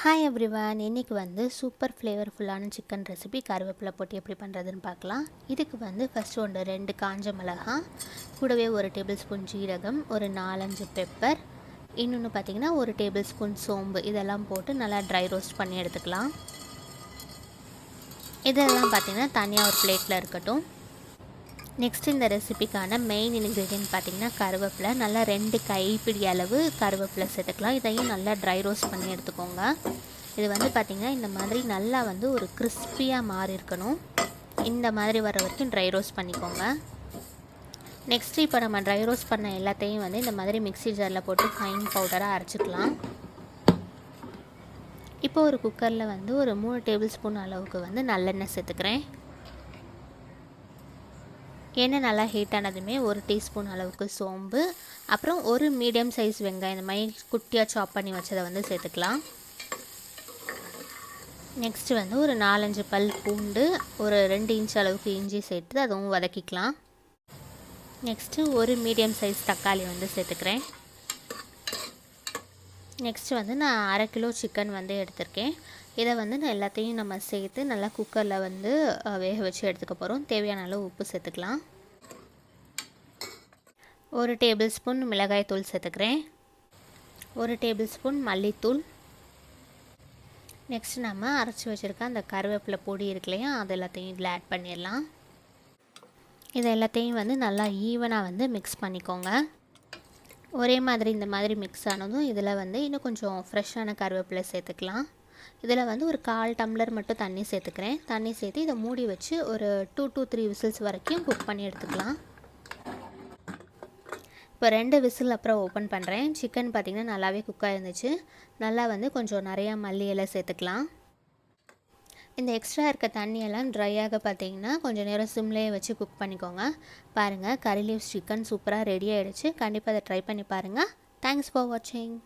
Hi everyone, இன்றைக்கி வந்து super ஃப்ளேவர்ஃபுல்லான chicken recipe கருவேப்பிலை போட்டு எப்படி பண்ணுறதுன்னு பார்க்கலாம். இதுக்கு வந்து ஃபஸ்ட்டு 2 காஞ்ச மிளகாய், கூடவே 1 டேபிள் ஸ்பூன் ஜீரகம், ஒரு 4-5 பெப்பர், இன்னொன்று பார்த்திங்கன்னா 1 டேபிள் ஸ்பூன் சோம்பு, இதெல்லாம் போட்டு நல்லா ட்ரை ரோஸ்ட் பண்ணி எடுத்துக்கலாம். இதெல்லாம் பார்த்திங்கன்னா தனியாக ஒரு பிளேட்டில் இருக்கட்டும். நெக்ஸ்ட் இந்த ரெசிபிக்கான மெயின் இன்க்ரீடியன்ட் பார்த்திங்கன்னா கருவேப்பிலை. நல்லா 2 கைப்பிடி அளவு கருவேப்பிலை சேர்த்துக்கலாம். இதையும் நல்லா ட்ரை ரோஸ்ட் பண்ணி எடுத்துக்கோங்க. இது வந்து பார்த்திங்கன்னா இந்த மாதிரி நல்லா வந்து ஒரு கிறிஸ்பியாக மாறி இருக்கணும். இந்த மாதிரி வர வரைக்கும் ட்ரை ரோஸ்ட் பண்ணிக்கோங்க. நெக்ஸ்ட் இப்போ நம்ம ட்ரை ரோஸ்ட் பண்ண எல்லாத்தையும் வந்து இந்த மாதிரி மிக்ஸி ஜாரில் போட்டு ஃபைன் பவுடராக அரைச்சிக்கலாம். இப்போ ஒரு குக்கரில் வந்து ஒரு 3 டேபிள் ஸ்பூன் அளவுக்கு வந்து நல்லெண்ணெய் சேர்த்துக்கிறேன். எண்ணெய் நல்லா ஹீட் ஆனதுமே 1 டீஸ்பூன் அளவுக்கு சோம்பு, அப்புறம் ஒரு மீடியம் சைஸ் வெங்காயம் இந்த மாதிரி குட்டியாக சாப் பண்ணி வச்சதை வந்து சேர்த்துக்கலாம். நெக்ஸ்ட்டு வந்து ஒரு 4-5 பல் பூண்டு, ஒரு 2 இன்ச் அளவுக்கு இஞ்சி சேர்த்து அதுவும் வதக்கிக்கலாம். நெக்ஸ்ட்டு ஒரு மீடியம் சைஸ் தக்காளி வந்து சேர்த்துக்கிறேன். நெக்ஸ்ட்டு வந்து நான் 1/2 கிலோ சிக்கன் வந்து எடுத்திருக்கேன். இதை வந்து நான் எல்லாத்தையும் நம்ம சேர்த்து நல்லா குக்கரில் வந்து வேக வச்சு எடுத்துக்க போகிறோம். தேவையான அளவு உப்பு சேர்த்துக்கலாம். 1 டேபிள் ஸ்பூன் மிளகாய் தூள் சேர்த்துக்கிறேன். 1 டேபிள் ஸ்பூன் மல்லித்தூள். நெக்ஸ்ட் நம்ம அரைச்சி வச்சுருக்க அந்த கருவேப்பிலை பொடி இருக்கு இல்லையா, அது எல்லாத்தையும் இதில் ஆட் பண்ணிடலாம். இதை எல்லாத்தையும் வந்து நல்லா ஈவனாக வந்து மிக்ஸ் பண்ணிக்கோங்க. ஒரே மாதிரி இந்த மாதிரி மிக்ஸ் ஆனதும் இதில் வந்து இன்னும் கொஞ்சம் ஃப்ரெஷ்ஷான கருவேப்பிலை சேர்த்துக்கலாம். இதில் வந்து ஒரு 1/4 டம்ளர் மட்டும் தண்ணி சேர்த்துக்கிறேன். தண்ணி சேர்த்து இதை மூடி வச்சு ஒரு 2 to 3 விசில்ஸ் வரைக்கும் குக் பண்ணி எடுத்துக்கலாம். இப்போ 2 விசில் அப்புறம் ஓப்பன் பண்ணுறேன். சிக்கன் பார்த்திங்கன்னா நல்லாவே குக்காக இருந்துச்சு. நல்லா வந்து கொஞ்சம் நிறையா மல்லி இலை சேர்த்துக்கலாம். இந்த எக்ஸ்ட்ரா இருக்க தண்ணியெல்லாம் ட்ரையாக பார்த்திங்கன்னா கொஞ்சம் நேரம் சிம்லேயே வச்சு குக் பண்ணிக்கோங்க. பாருங்கள், கறி லீவ்ஸ் சிக்கன் சூப்பராக ரெடி ஆகிடுச்சு. கண்டிப்பாக அதை ட்ரை பண்ணி பாருங்கள். தேங்க்ஸ் ஃபார் வாட்சிங்.